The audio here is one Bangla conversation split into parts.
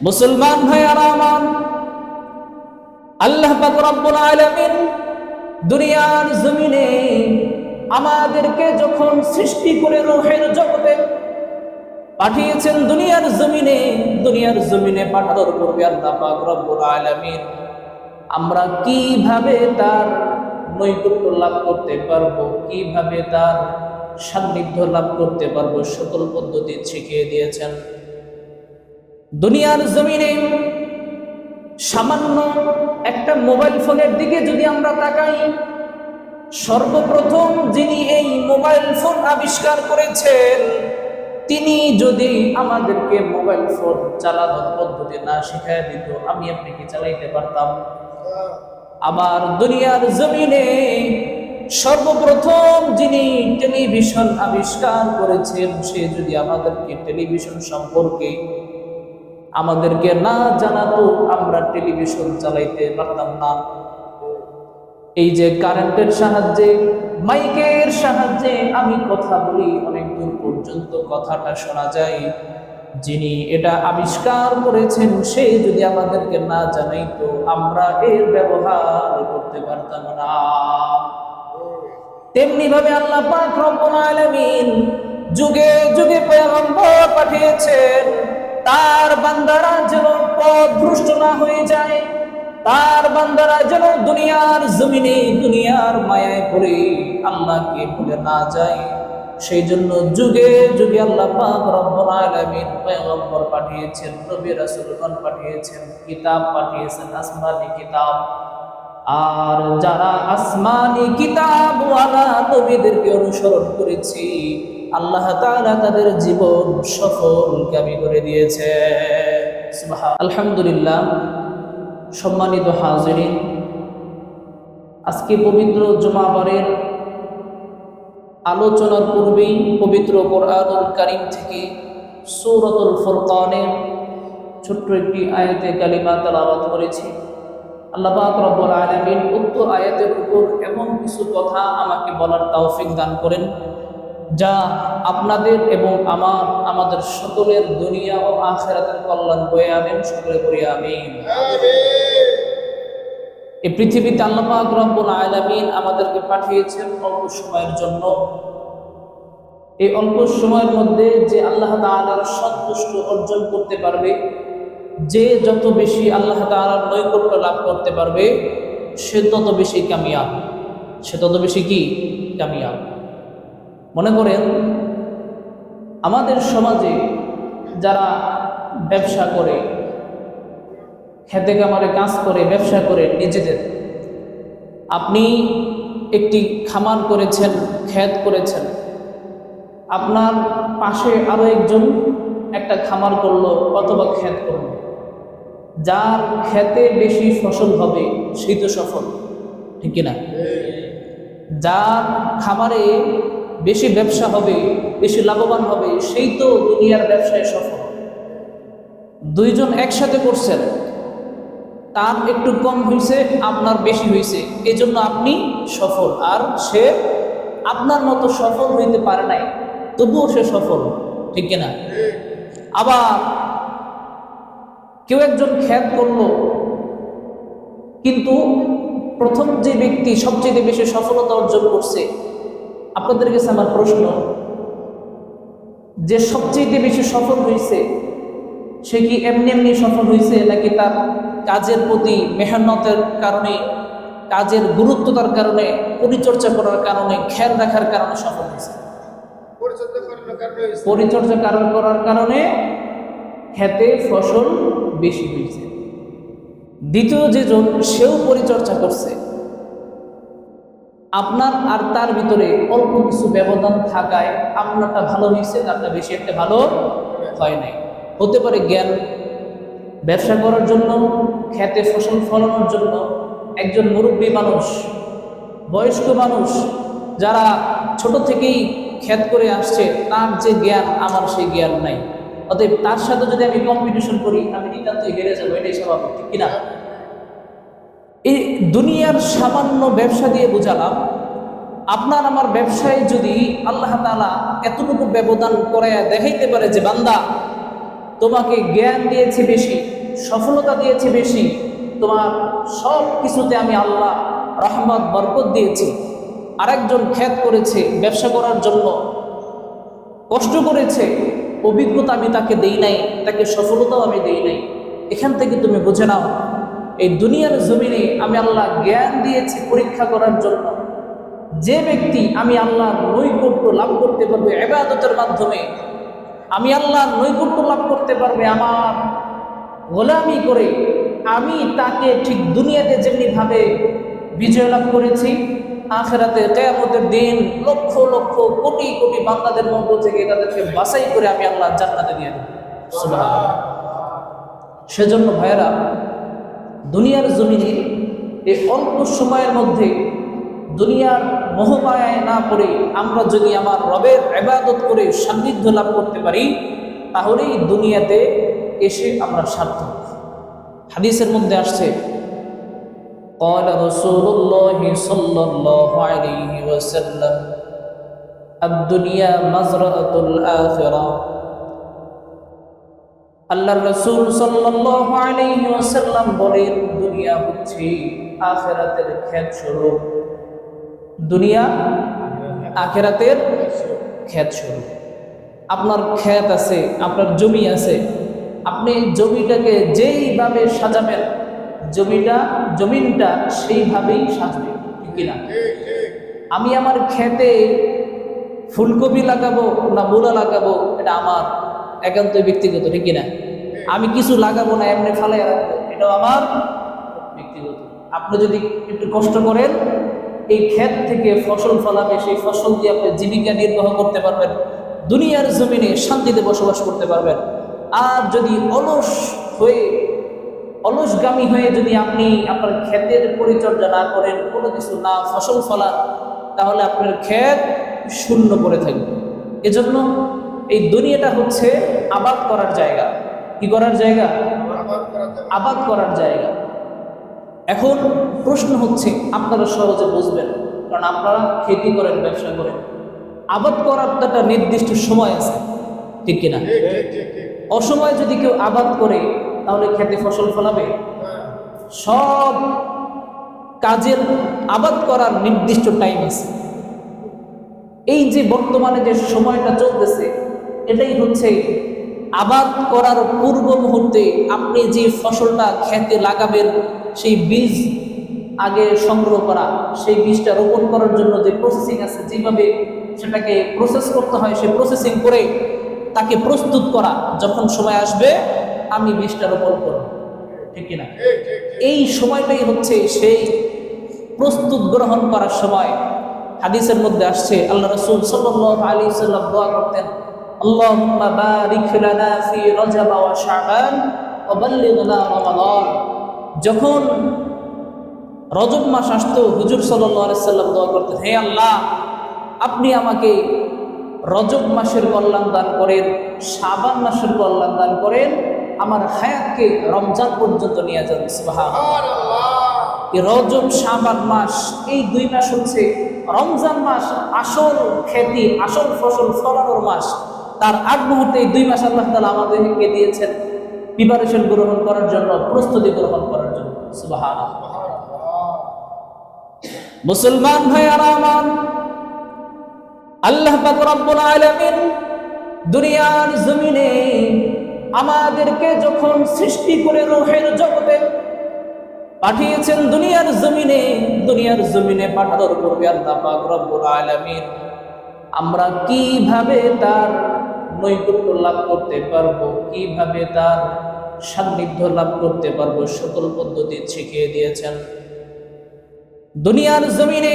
মুসলমান ভাইয়ারা আমার, আল্লাহ পাক রব্বুল আলামিন দুনিয়ার জমিনে আমাদেরকে যখন সৃষ্টি করে রূহের জগতে পাঠিয়েছেন, দুনিয়ার জমিনে পাঠানোর পূর্বে আল্লাহ পাক রব্বুল আলামিন আমরা কিভাবে তার নৈকট্য লাভ করতে পারবো, কিভাবে তার সান্নিধ্য লাভ করতে পারবো, সকল পদ্ধতি শিখিয়ে দিয়েছেন। দুনিয়ার জমিনে সামান্য একটা মোবাইল ফোনের দিকে যদি আমরা তাকাই, সর্বপ্রথম যিনি এই মোবাইল ফোন আবিষ্কার করেছেন, তিনি যদি আমাদেরকে মোবাইল ফোন চালানোর পদ্ধতি না শিখায় দিত, আমি আপনি কি চালাইতে পারতাম? আবার দুনিয়ার জমিনে সর্বপ্রথম যিনি টেলিভিশন আবিষ্কার করেছেন, সে যদি আমাদেরকে টেলিভিশন সম্পর্কে আমাদেরকে না জানাতো, আমরা টেলিভিশন চালাইতে পারতাম না। এই যে কারেন্টের সাহায্যে, মাইকের সাহায্যে আমি কথা বলি, অনেক দূর পর্যন্ত কথাটা শোনা যায়, যিনি এটা আবিষ্কার করেছেন সে যদি আমাদেরকে না জানাইতো, আমরা এর ব্যবহার করতে পারতাম না। তেমনি ভাবে আল্লাহ পাক রব্বুল আলামিন যুগে যুগে পয়গম্বর পাঠিয়েছেন, তার বান্দারা যেন পথভ্রষ্ট না হয়ে যায়, তার বান্দারা যেন দুনিয়ার জমিনে দুনিয়ার মায়ায় পড়ে আল্লাহকে ভুলে না যায়, সেই জন্য যুগে যুগে আল্লাহ পাক রব্বুল আলামিন পয়গম্বর পাঠিয়েছেন, নবী রাসূলগণ পাঠিয়েছেন, কিতাব পাঠিয়েছেন, আসমানি কিতাব। আর যারা আসমানি কিতাব ওয়ালা নবীদেরকে অনুসরণ করেছি, আল্লাহ তাআলা তাদের জীবন সফলকামী করে দিয়েছে। সুবহান আলহামদুলিল্লাহ। সম্মানিত হাজিরিন, আজকে পবিত্র জুমাবারের আলোচনার পূর্বেই পবিত্র কোরআনুল কারীম থেকে সূরাতুল ফুরকানের ছোট্ট একটি আয়াতে কালিমা তেলাওয়াত করেছি। আল্লাহ পাক রব্বুল আলামিন উক্ত আয়াতের উপর এমন কিছু কথা আমাকে বলার তৌফিক দান করেন, যা আপনাদের এবং আমাদের সকলের দুনিয়া ও আখিরাতের কল্যাণ বয়ে আনেন। সকলে করি আমিন। এই পৃথিবীতে আল্লাহ পাক রব্বুল আলামিন আমাদেরকে পাঠিয়েছেন অল্প সময়ের জন্য। এই অল্প সময়ের মধ্যে যে আল্লাহ তাআলার সন্তুষ্টি অর্জন করতে পারবে, যে যত বেশি আল্লাহ তাআলার নৈকট্য লাভ করতে পারবে, সে তত বেশি কামিয়াব, সে তত বেশি কি কামিয়াব। মনে করেন আমাদের সমাজে যারা ব্যবসা করে, খেতে খামারে কাজ করে, ব্যবসা করে নিজেদের, আপনি একটি খামার করেছেন, ক্ষেত করেছেন, আপনার পাশে আরো একজন একটা খামার করলো অথবা ক্ষেত করলো, যার ক্ষেতে বেশি ফসল হবে সেই তো সফল, ঠিক কিনা? যার খামারে বেশি ব্যবসা হবে, বেশি লাভবান হবে, সেই তো দুনিয়ার ব্যবসায় সফল। দুইজন একসাথে করছেন, তার একটু কম হয়েছে, আপনার বেশি হয়েছে, এই জন্য আপনি সফল, আর সে আপনার মতো সফল হইতে পারে নাই, তবুও সে সফল, ঠিক কিনা? আবার কেউ একজন ক্ষেত করলো, কিন্তু প্রথম যে ব্যক্তি সবচেয়ে বেশি সফলতা অর্জন করছে, আপনাদের কাছে আমার প্রশ্ন, যে সবচেয়ে বেশি সফল হয়েছে সে কি এমনি এমনি সফল হয়েছে, নাকি তার কাজের প্রতি মেহনতের কারণে, কাজের গুরুত্বতার কারণে, পরিচর্যা করার কারণে, খেয়াল রাখার কারণে সফল হয়েছে? পরিচর্যা করার কারণে খেতে ফসল বেশি হয়েছে। দ্বিতীয় যেজন, সেও পরিচর্যা করছে, আপনার আর তার ভিতরে অল্প কিছু ব্যবধান থাকায় আপনারটা ভালো হয়েছে, তারটা বেশি একটা ভালো হয় নাই। হতে পারে জ্ঞান, ব্যবসা করার জন্য, খেতে ফসল ফলানোর জন্য একজন মুরব্বী মানুষ, বয়স্ক মানুষ, যারা ছোট থেকেই ক্ষেত করে আসছে, তার যে জ্ঞান, আমার সেই জ্ঞান নাই, অতএব তার সাথে যদি আমি কম্পিটিশন করি, আমি নিতান্তই হেরে যাবো, এটাই স্বাভাবিক, ঠিক কিনা? এই দুনিয়ার সামান্য ব্যবসা দিয়ে বুঝালাম, আপনার আমার ব্যবসায় যদি আল্লাহ তাআলা এতটুকু ব্যবধান করাইয়া দেখাইতে পারে যে বান্দা তোমাকে জ্ঞান দিয়েছি বেশি, সফলতা দিয়েছি বেশি, তোমার সব কিছুতে আমি আল্লাহ রহমত বরকত দিয়েছি। আরেকজন খ্যাত করেছে ব্যবসা করার জন্য, কষ্ট করেছে, অভিজ্ঞতা আমি তাকে দেই নাই, তাকে সফলতাও আমি দেই নাই। এখান থেকে তুমি বুঝে নাও, এই দুনিয়ার জমিনে আমি আল্লাহ জ্ঞান দিয়েছি পরীক্ষা করার জন্য। যে ব্যক্তি আমি আল্লাহর নৈকট্য লাভ করতে পারবে ইবাদতের মাধ্যমে, আমি আল্লাহর নৈকট্য লাভ করতে পারবে আমার গোলামি করে, আমি তাকে ঠিক দুনিয়াতে যেমনি ভাবে বিজয় লাভ করেছি, আখিরাতে কিয়ামতের দিন লক্ষ লক্ষ কোটি কোটি বান্দাদের মধ্য থেকে তাদেরকে বাছাই করে আমি আল্লাহ জান্নাতে দিয়ে দেব। সুবহানাল্লাহ। সেজন্য ভাইয়েরা, দুনিয়ার জমিনে এই অল্প সময়ের মধ্যে দুনিয়ার মোহমায়ায় না পড়ে আমরা যদি আমার রবের ইবাদত করে সান্নিধ্য লাভ করতে পারি, তাহলেই দুনিয়াতে এসে আমরা সার্থক। হাদিসের মধ্যে আসছে, قال رسول الله صلى الله عليه وسلم الدنيا مزرعة الآخرة। আল্লাহর রাসূল সাল্লাল্লাহু আলাইহি ওয়াসাল্লাম বলেন, দুনিয়া হচ্ছে আখিরাতের ক্ষেত স্বরূপ। দুনিয়া আখিরাতের ক্ষেত স্বরূপ। আপনার ক্ষেত আছে, আপনার জমি আছে, আপনি জমিটাকে যেইভাবে সাজাবেন, জমিনটা সেইভাবেই সাজবে, ঠিক কিনা? আমি আমার ক্ষেতে ফুলকপি লাগাবো না মূলা লাগাবো, এটা আমার একান্ত ব্যক্তিগত, ঠিক কিনা? আমি কিছু লাগাবো না, এমনি ফালাই রাখবো, এটাও আমার ব্যক্তিগত। আপনি যদি একটু কষ্ট করেন, এই ক্ষেত থেকে ফসল ফলাবে, সেই ফসল দিয়ে আপনি জীবিকা নির্বাহ করতে পারবেন, দুনিয়ার জমিনে শান্তিতে বসবাস করতে পারবেন। আর যদি অলসগামী হয়ে যদি আপনি আপনার ক্ষেতের পরিচর্যা না করেন, কোনো কিছু না ফসল ফলান, তাহলে আপনার ক্ষেত শূন্য পড়ে থাকবে। এজন্য এই দুনিয়াটা হচ্ছে আবাদ করার জায়গা। কি করার জায়গা? আবাদ করার জায়গা। এখন প্রশ্ন হচ্ছে, আপনারা সহজে বুঝবেন, কারণ আপনারা খেতি করেন, ব্যবসা করেন। আবাদ করার তো একটা নির্দিষ্ট সময় আছে, ঠিক কিনা? অসময়ে যদি কেউ আবাদ করে, তাহলে খেতে ফসল ফলাবে? সব কাজের আবাদ করার নির্দিষ্ট টাইম আছে। এই যে বর্তমানে যে সময়টা চলতেছে, এটাই হচ্ছে আবাদ করার পূর্ব মুহূর্তে আপনি যে ফসলটা খেতে লাগাবেন, সেই বীজ আগে সংগ্রহ করা, সেই বীজটা রোপণ করার জন্য যে প্রসেসিং আছে, যেভাবে সেটাকে প্রসেস করতে হয়, সেই প্রসেসিং করে তাকে প্রস্তুত করা, যখন সময় আসবে আমি বীজটা রোপণ করব, ঠিক কিনা? এই সময়টাই হচ্ছে সেই প্রস্তুত গ্রহণ করার সময়। হাদিসের মধ্যে আসছে, আল্লাহ রাসূল সাল্লাল্লাহু আলাইহি ওয়াসাল্লাম দোয়া করতেন, আল্লাহুম্মা বারিক লানা ফি রজব ওয়া শাবান ওয়া বাল্লিগনা রমাদান। যখন রজব মাস আসতো, হুজুর সাল্লাল্লাহু আলাইহি ওয়াসাল্লাম দোয়া করতেন, হে আল্লাহ, আপনি আমাকে রজব মাসের কল্যাণ দান করেন, শাবান মাসের কল্যাণ দান করেন, আমার হায়াতকে রমজান পর্যন্ত নিয়ে যান। সুবহানাল্লাহ। এই রজব শাবান মাস, এই দুই মাস হচ্ছে রমজান মাস, আসল খেতি, আসল ফসল ফলানোর মাস। তার আগ মুহূর্তে এই দুই মাস আল্লাহ তাআলা আমাদেরকে দিয়েছেন প্রিপারেশন গ্রহণ করার জন্য, প্রস্তুতি গ্রহণ করার জন্য। সুবহানাল্লাহ। মুসলমান ভাইয়েরা আমার, আল্লাহ পাক রব্বুল আলামিন দুনিয়ার জমিনে আমাদেরকে যখন সৃষ্টি করে রূহের জগতে পাঠিয়েছেন, দুনিয়ার জমিনে পাঠানোর পূর্বে আল্লাহ পাক রব্বুল আলামিন আমরা কিভাবে তার নৈকট্য লাভ করতে পারবো, কিভাবে তার সান্নিধ্য লাভ করতে পারবো, সকল পদ্ধতি শিখিয়ে দিয়েছেন। দুনিয়ার জমিনে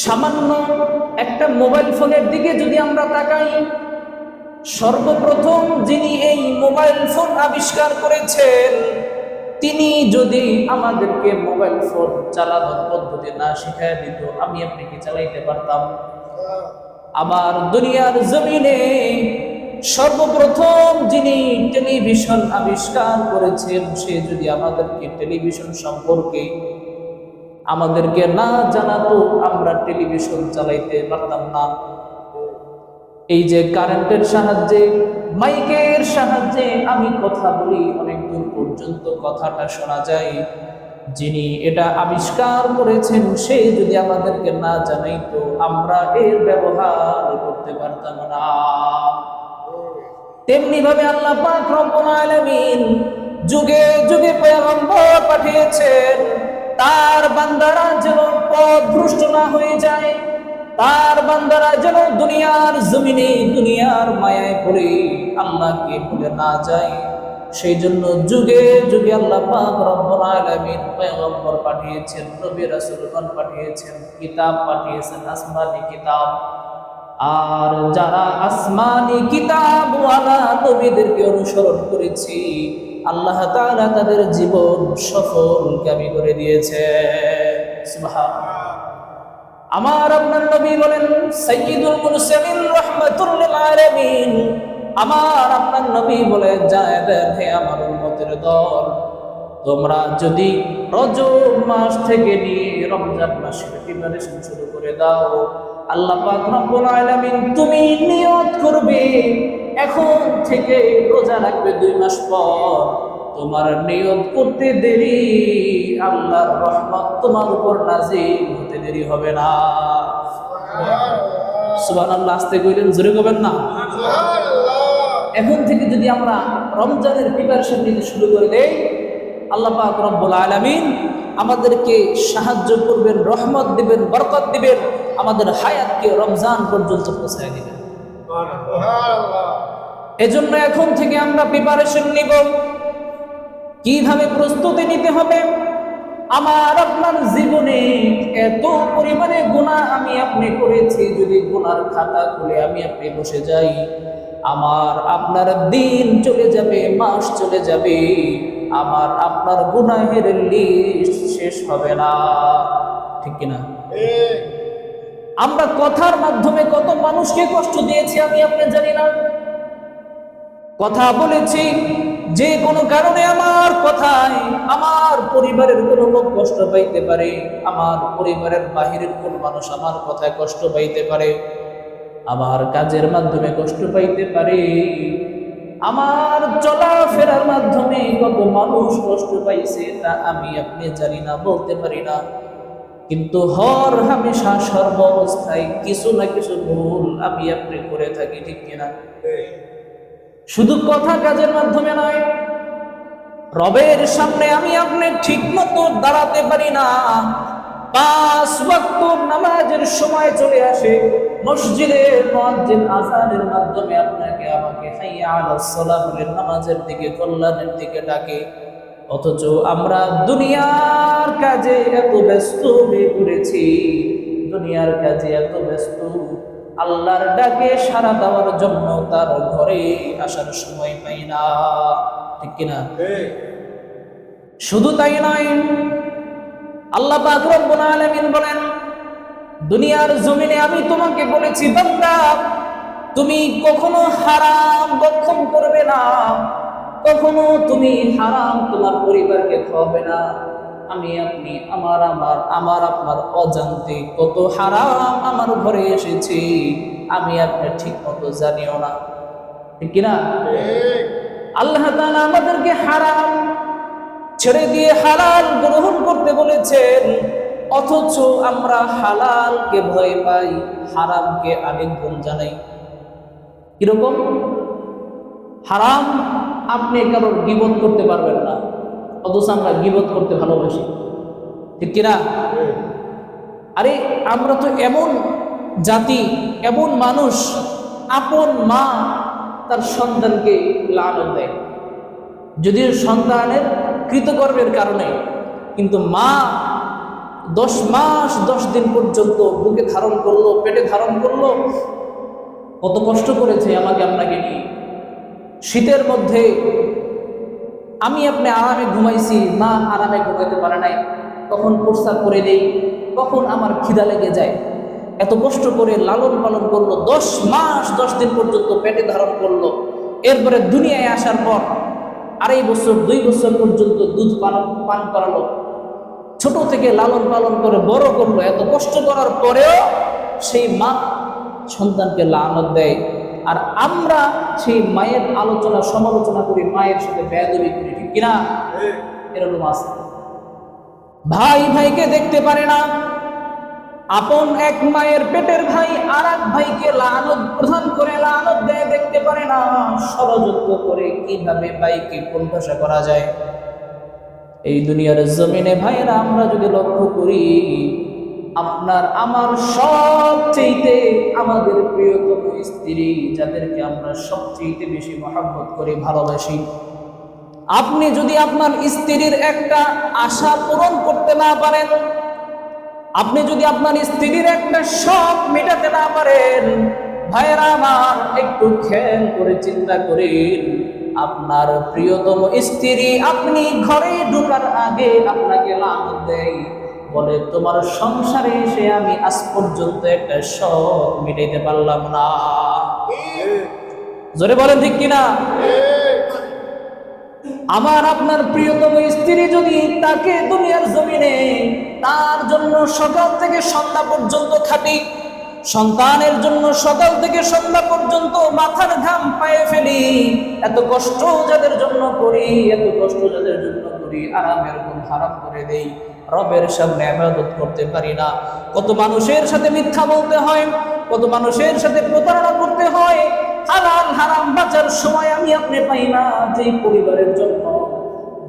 সামান্য একটা মোবাইল ফোনের দিকে যদি আমরা তাকাই, সর্বপ্রথম যিনি এই মোবাইল ফোন আবিষ্কার করেছেন, তিনি যদি আমাদেরকে মোবাইল ফোন চালানোর পদ্ধতি না শিখায় দিত, আমি আপনি কি চালাইতে পারতাম? আবার দুনিয়ার জমিনে সর্বপ্রথম যিনি টেলিভিশন আবিষ্কার করেছেন, সে যদি আমাদেরকে টেলিভিশন সম্পর্কে আমাদেরকে না জানাতো, আমরা টেলিভিশন চালাইতে পারতাম না। এই যে কারেন্টের সাহায্যে, মাইকের সাহায্যে আমি কথা বলি, অনেক দূর পর্যন্ত কথাটা শোনা যায়। যিনি এটা আবিষ্কার করেছেন সে যদি আমাদেরকে না জানাইতো আমরা এর ব্যবহার করতে পারতাম না। তেমনি ভাবে আল্লাহ পাক রব্বুল আলামিন যুগে যুগে পয়গম্বর পাঠিয়েছেন, তার বান্দারা যেন পথভ্রষ্ট না হয়ে যায়, তার বান্দারা যেন দুনিয়ার জমিনে দুনিয়ার মায়ায় পড়ে আল্লাহকে ভুলে না যায়। সেই জন্য যুগে যুগে আল্লাহ পাক রব্বুল আলামিন পয়গম্বর পাঠিয়েছেন, নবী রাসূলগণ পাঠিয়েছেন, কিতাব পাঠিয়েছেন, আসমানি কিতাব। আর যারা আসমানি কিতাবওয়ালা নবীদেরকে অনুসরণ করেছি, আল্লাহ তাআলা তাদের জীবন সফলকামী করে দিয়েছে। সুবহানাল্লাহ। আমার আপনার নবী বলেন সাইয়্যিদুল মুরসালিন রাহমাতুল লিল আলামিন, আমার আপনার নবী বলে যায় দেন, হে আমার উম্মতের দল, তোমরা যদি রজব মাস থেকে নিয়ে রমজান মাসের প্রিপারেশন শুরু করে দাও, আল্লাহ পাক রব্বুল আলামিন তুমি নিয়ত করবে এখন থেকে রোজা রাখবে 2 মাস পর, তোমার নিয়ত করতে দেরি আল্লাহর রহমত তোমার উপর নাযিল হতে দেরি হবে না। সুবহানাল্লাহ। আস্তে কইলেন, জোরে কইবেন না? এখন থেকে যদি আমরা রমজানের প্রিপারেশন নিতে শুরু করে দেই, আল্লাহ পাক রব্বুল আলামিন আমাদেরকে সাহায্য করবেন, রহমত দিবেন, বরকত দিবেন, আমাদের হায়াতকে রমজান পর্যন্ত পৌঁছায় দিবেন। এজন্য এখন থেকে আমরা প্রিপারেশন নিব, কিভাবে প্রস্তুতি নিতে হবে। আমার আপনার জীবনে এত পরিমাণে গুনাহ আমি আপনি করেছি, যদি গুনার খাতা খুলে আমি আপনি বসে যাই, আমার আপনার দিন চলে যাবে, মাস চলে যাবে, আমার আপনার গুনাহের লিস্ট শেষ হবে না। ঠিক কিনা? আমরা কথার মাধ্যমে কত মানুষকে কষ্ট দিয়েছি আমি আপনি জানি না। কথা বলেছি, যে কোনো কারণে আমার কথায় আমার পরিবারের কোনো লোক কষ্ট পাইতে পারে, আমার পরিবারের বাহিরের কোন মানুষ আমার কথায় কষ্ট পাইতে পারে, আমার কাজের মাধ্যমে কষ্ট পাইতে পারে, আমার চলাফেরার মাধ্যমে কত মানুষ কষ্ট পাইছে তা আমি আপনি জানি না, বলতে পারি না। কিন্তু হর হামেশা সর্ব অবস্থায় কিছু না কিছু ভুল আমি আপনি করে থাকি। ঠিক কিনা? শুধু কথা কাজের মাধ্যমে নয়, রবের সামনে আমি আপনি ঠিক মতো দাঁড়াতে পারি না। 5 ওয়াক্ত নামাজের সময় চলে আসে, মসজিদের মুয়াজ্জিন আযানের মাধ্যমে আপনাকে আমাকে হাইয়া আলাস সালাহ বলে নামাজের দিকে, কল্যাণের দিকে ডাকে, অথচ আমরা দুনিয়ার কাজে এত ব্যস্ত হয়ে পড়েছি, দুনিয়ার কাজে এত ব্যস্ত, আল্লাহর ডাকে সাড়া দেওয়ার জন্য তার ঘরে আসার সময় পাই না। ঠিক কিনা? শুধু তাই নয়, আল্লাহ পাক রব্বুল আলামিন বলেন, দুনিয়ার জমিনে আমি তোমাকে বলেছি বান্দা, তুমি কখনো হারাম ভক্ষণ করবে না, কখনো তুমি হারাম তোমার পরিবারকে খাওয়াবে না। আমি আপনি আমার আপনার অজান্তে কত হারাম আমার ঘরে এসেছি, আমি আপনি ঠিক মতো জানিও না। ঠিক কিনা? আল্লাহ তাআলা আমাদেরকে হারাম ছেড়ে দিয়ে হালাল গ্রহণ করতে বলেছেন, অথচ আমরা হালালকে ভয় পাই, হারামকে আলিঙ্গন জানাই। কিরকম? হারাম আপনি কারোর গীবত করতে পারবেন না, অথচ আমরা গীবত করতে ভালোবাসি। ঠিক কিনা? আরে আমরা তো এমন জাতি, এমন মানুষ, আপন মা তার সন্তানকে লানত দেয়, যদিও সন্তানের কৃতকর্মের কারণে, কিন্তু মা 10 মাস 10 দিন পর্যন্ত বুকে ধারণ করলো, পেটে ধারণ করলো, কত কষ্ট করেছে আমাকে আপনাকে নিয়ে। শীতের মধ্যে আমি আপনি আরামে ঘুমাইছি, মা আরামে ঘুমাইতে পারে নাই, কখন প্রস্রাব করে দেই, কখন আমার খিদা লেগে যায়, এত কষ্ট করে লালন পালন করলো, 10 মাস 10 দিন পর্যন্ত পেটে ধারণ করলো। এরপরে দুনিয়ায় আসার পর 2.5 বছর 2 বছর পর্যন্ত দুধ পান করালো, ছোট থেকে লালন পালন করে বড় করলো। এত কষ্ট করার পরেও সেই মা সন্তানকে লানত দেয়, আর আমরা সেই মায়ের আলোচনা সমালোচনা করি, মায়ের সাথে বেয়াদবি করি, ঠিক কিনা? এরকম আছে। ভাই ভাইকে দেখতে পারে না, আপন এক মায়ের পেটের ভাই আর এক ভাইকে লানত প্রদান করে লানত দেয়, দেখতে পারে না, ষড়যন্ত্র করে কিভাবে ভাইকে কোণঠাসা করা যায়। এই দুনিয়ার জমিনে ভাইরা আমরা যদি লক্ষ্য করি, আপনার আমার সবচেয়ে আমাদের প্রিয়তম স্ত্রী, যাদেরকে আমরা সবচেয়ে বেশি মহব্বত করি, ভালোবাসি, আপনি যদি আপনার স্ত্রীর একটা আশা পূরণ করতে না পারেন, আপনি যদি আপনার স্ত্রীর একটা শখ মেটাতে না পারেন, ভাইরা আমার একটু খেয়াল করে চিন্তা করেন, আপনার প্রিয়তম স্ত্রী আপনি ঘরে ঢোকার আগে আপনাকে লানত দেয়, বলে তোমার সংসারে এসে আমি আজ পর্যন্ত একটা শখ মেটাইতে পারলাম না। জোরে বলেন ঠিক কিনা? আমার আপনার প্রিয়তম স্ত্রী যদি তাকে দুনিয়ার জমিনে তার জন্য সকাল থেকে সন্ধ্যা পর্যন্ত খাটি, সন্তানের জন্য সকাল থেকে সন্ধ্যা পর্যন্ত মাথার ঘাম পায়ে ফেলি, এত কষ্ট যাদের জন্য করি, এত কষ্ট যাদের জন্য করি, আরামের ঘুম হারাম করে দেই, রবের সামনে ইবাদত করতে পারি না, কত মানুষের সাথে মিথ্যা বলতে হয়, কত মানুষের সাথে প্রতারণা করতে হয়, হালাল হারাম বাঁচার সময় আমি আপনি পাই না, যেই পরিবারের জন্য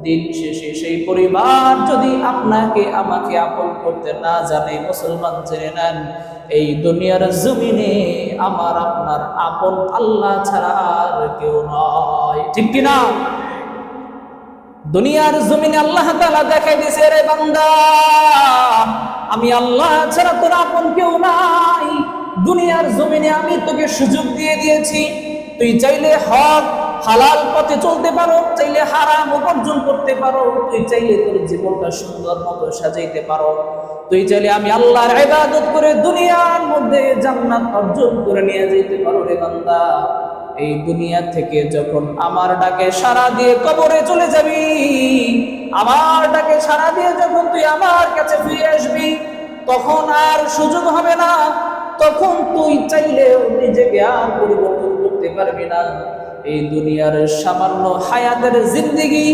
দিন শেষে সেই পরিবার যদি আপনাকে আমাকে আপন করতে না জানে, মুসলমান জেনে নেন, এই দুনিয়ার জমিনে আমার আপনার আপন আল্লাহ ছাড়া আর কেউ নয়, ঠিক কিনা? দুনিয়ার জমিনে আল্লাহ তাআলা দেখাই দিয়েছে, রে বান্দা, আমি আল্লাহ ছাড়া তোর আপন কেউ নাই। দুনিয়ার জমিনে আমি তোকে সুযোগ দিয়ে দিয়েছি, তুই চাইলে হক হালাল পথে চলতে পারো, চাইলে হারাম উপার্জন করতে পারো, তুই চাইলে তোর জীবনটা সুন্দর মতো সাজাইতে পারো, তুই চাইলে আমি আল্লাহর ইবাদত করে দুনিয়ার মধ্যে জান্নাত অর্জন করে নিয়ে যেতে পারো। রে বান্দা, এই দুনিয়া থেকে যখন আমার ডাকে সাড়া দিয়ে কবরে চলে যাবি, আমার ডাকে সাড়া দিয়ে যখন তুই আমার কাছে ফিরে আসবি, তখন আর সুযোগ হবে না, তখন তুই চাইলেও নিজেকে আর পরিবর্তন করতে পারবি না। এই দুনিয়ার সামান্য হায়াতের জিন্দেগি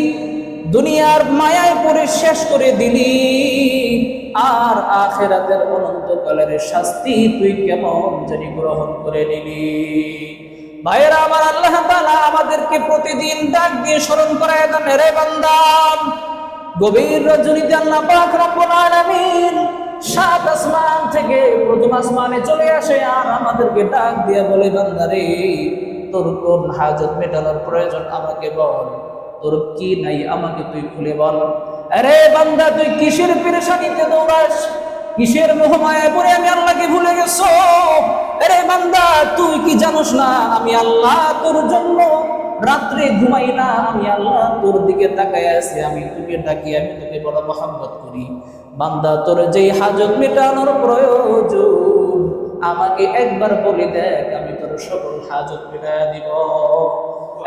দুনিয়ার মায়ায় পড়ে শেষ করে দিলি, আর আখিরাতের অনন্তকালের শাস্তি তুই কেমন জানি গ্রহণ করে নিলি। ভাইরা আমার, আল্লাহ তাআলা আমাদেরকে প্রতিদিন ডাক দিয়ে স্মরণ করায় দেন, রে বান্দা, গভীর রজনীতে আল্লাহ পাক রব্বুল আলামিন সাত আসমান থেকে প্রথম আসমানে চলে আসে, আর আমাদেরকে ডাক দিয়ে বলে, বান্দারে, তোর কোন হাজত মেটানোর প্রয়োজন আমাকে বল, তোর কি নাই আমাকে তুই খুলে বল। আরে বান্দা, তুই কিসের পেরেশানিতে দৌড়াস, কিসের মোহমায়ায় পড়ে আমি আল্লাহকে ভুলে গেছো? আরে বান্দা, তুই কি জানোস না আমি আল্লাহ তোর জন্য রাত্রে ঘুমাই না, আমি আল্লাহ তোর দিকে তাকায় আছি, আমি তোকে ডাকি, আমি তোকে বড় মহব্বত করি। বান্দা, তোর যেই হাজত মেটানোর প্রয়োজন আমাকে একবার বলে দেখ, আমি তোর সকল হাজত মেটায় দিব।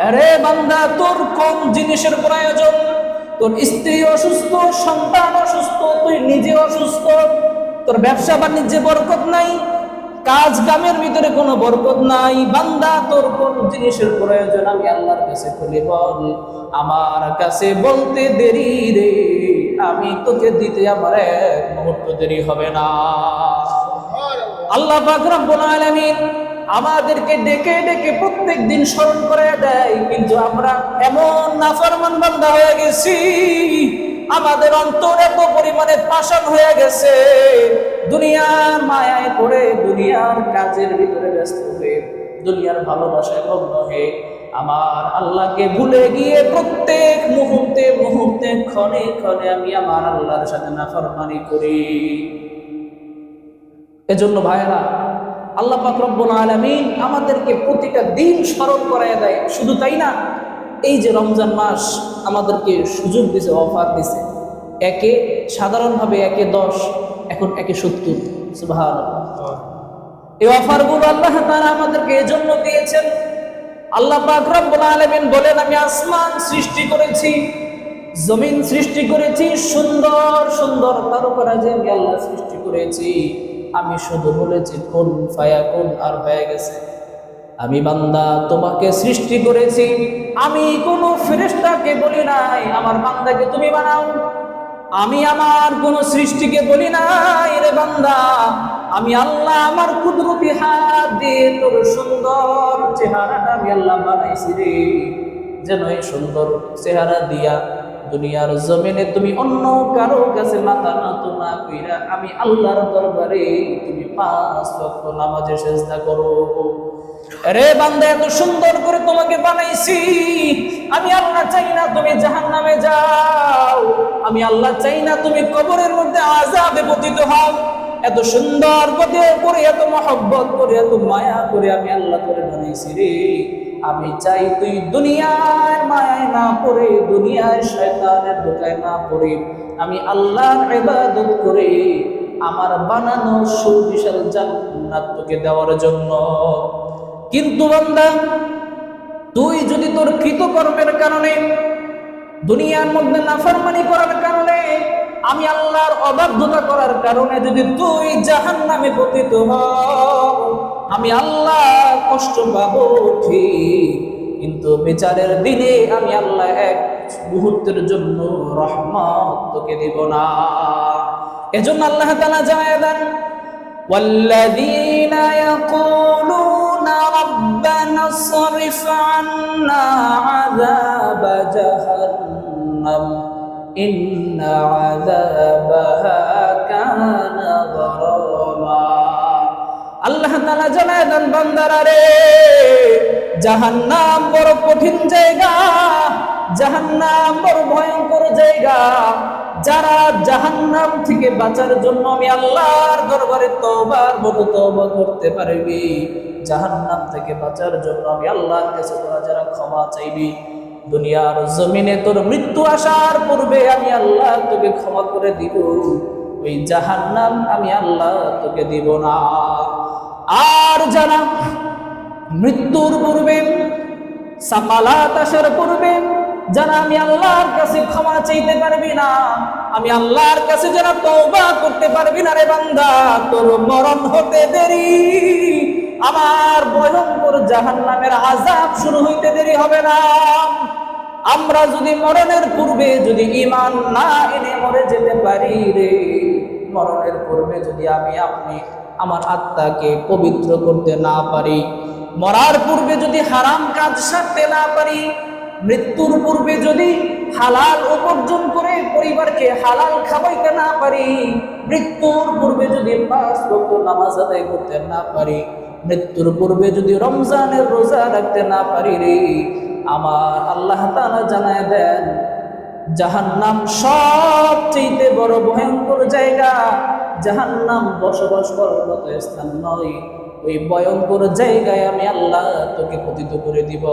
আরে বান্দা, তোর কোন জিনিসের প্রয়োজন? তোর স্ত্রী অসুস্থ, সন্তান অসুস্থ, তুই নিজে অসুস্থ, তোর ব্যবসা বাণিজ্যে বরকত নাই, কাজ কামের ভিতরে কোনো বরকত নাই। বান্দা, তোর কোন জিনিসের প্রয়োজন আমি আল্লাহর কাছে খুলে বল, আমার কাছে বলতে দেরি রে, আমি তোকে দিতে আমার এক মুহূর্ত দেরি হবে না। আল্লাহ পাক রব্বুল আলামিন আমাদেরকে ডেকে ডেকে প্রত্যেক দিন স্মরণ করে দেয়, কিন্তু আমরা এমন নাফরমান বান্দা হয়ে গেছি, আমাদের অন্তর এত পরিমাণে পাষাণ হয়ে গেছে, দুনিয়ার মায়ায় পড়ে, দুনিয়ার কাজের ভিতরে ব্যস্ত হয়ে, দুনিয়ার ভালোবাসায় মগ্ন হয়ে আমার আল্লাহকে ভুলে গিয়ে প্রত্যেক মুহূর্তে মুহূর্তে ক্ষণে ক্ষণে আমি আমার আল্লাহর সাথে নাফরমানি করি। এজন্য ভাইরা, আল্লাহ পাক রব্বুল আলামিন আমাদেরকে প্রতিটা দিন স্মরণ করায় দেয়। শুধু তাই না, এই যে রমজান মাস আমাদেরকে সুযোগ দিছে, অফার দিছে, একে সাধারণভাবে একে 10, এখন একে 70। সুবহানাল্লাহ। এই অফারগুলো আল্লাহ তাআলা আমাদেরকে এজন্য দিয়েছেন। আল্লাহ পাক রব্বুল আলামিন বলেন, আমি আসমান সৃষ্টি করেছি, জমিন সৃষ্টি করেছি, সুন্দর সুন্দর তারকারাজি আমি আল্লাহ সৃষ্টি করেছি, আমি শুধু বলেছি কুন ফায়াকুন, আর হয়ে গেছে। আমি বান্দা তোমাকে সৃষ্টি করেছি, আমি কোনো ফেরেশতাকে বলি নাই আমার বান্দাকে তুমি বানাও। আমি আমার কোন সৃষ্টিকে বলি নাই রে বান্দা, আমি আল্লাহ আমার কুদরতি হাত দিয়ে তোর সুন্দর চেহারাটা আমি আল্লাহ বানাইছি রে, যেন এই সুন্দর চেহারা দিয়া দুনিয়ার জমিনে তুমি অন্য কারো কাছে মাথা নত না কইরা আমি আল্লাহর দরবারে তুমি 5 ওয়াক্ত নামাজে সিজদা করো। রে বান্দা, এত সুন্দর করে তোমাকে বানাইছি, আমি আল্লাহ চাই না তুমি জাহান্নামে যাও, আমি আল্লাহ চাই না তুমি কবরের মধ্যে আযাবে পতিত হও। এত সুন্দর করে এত মহব্বত করে এত মায়া করে আমি আল্লাহ তোরে বানাইছি রে, আমি চাই তুই দুনিয়ার মায়ায় না পড়ে, দুনিয়ার শয়তানের ধোঁকায় না পড়ে আমি আল্লাহর ইবাদত করে আমার বানানো সুবিশাল জান্নাত তোকে দেওয়ার জন্য। কিন্তু বান্দা, তুই যদি তোর কৃতকর্মের কারণে দুনিয়ার মধ্যে নাফরমানি করার কারণে আমি আল্লাহর অবাধ্যতা করার কারণে যদি তুই জাহান্নামে পতিত হও, আমি আল্লাহ কষ্ট পাবো ঠিক, কিন্তু বিচারের দিনে আমি আল্লাহ এক মুহূর্তের জন্য রহমত তোকে দিব না। এজন্য আল্লাহ তাআলা জানায় দেন, والذين يقولون ربنا اصرف عنا عذاب جهنم إن عذابها كان غراما। আল্লাহ তাআলা জানায় দেন, বান্দারা রে, জাহান্নাম বড় কঠিন জায়গা, জাহান্নাম বড় ভয়ঙ্কর জায়গা। যারা জাহান্নাম থেকে বাঁচার জন্য আমি আল্লাহর দরবারে তওবার মতো তওবা করতে পারবি, জাহান্নাম থেকে বাঁচার জন্য আমি আল্লাহর কাছে তোরা যারা ক্ষমা চাইবি, দুনিয়ার জমিনে তোর মৃত্যু আসার পূর্বে আমি আল্লাহ তোকে ক্ষমা করে দিব, ওই জাহান্নাম আমি আল্লাহ তোকে দিব না। আর যারা মৃত্যুর পূর্বে, সাকালাত আসার পূর্বে যারা আমি আল্লাহর কাছে ক্ষমা চাইতে পারবি না, আমি আল্লাহর কাছে যারা তওবা করতে পারবি না রে বান্দা, তোর মরণ হতে দেরি, আমার ভয়ঙ্কর জাহান্নামের আযাব শুরু হইতে দেরি হবে না। আমরা যদি মরণের পূর্বে যদি ঈমান না এনে মরে যেতে পারি রে, মরণের পূর্বে যদি আপনি আমার আত্মাকে পবিত্র করতে না পারি, মরার পূর্বে যদি হারাম কাজ সারতে না পারি, মৃত্যুর পূর্বে যদি হালাল উপার্জন করে পরিবারকে হালাল খাওয়াইতে না পারি, মৃত্যুর পূর্বে যদি 5 ওয়াক্ত নামাজ আদায় করতে না পারি, মৃত্যুর পূর্বে যদি রমজানের রোজা রাখতে না পারি রে, আমার আল্লাহ তাআলা জানায় দেন, জাহান্নাম সবচেয়ে বড় ভয়ঙ্কর জায়গা, জাহান্নাম বসবাস করার মতো স্থান নয়, ওই ভয়ঙ্কর জায়গায় আমি আল্লাহ তোকে পতিত করে দিব।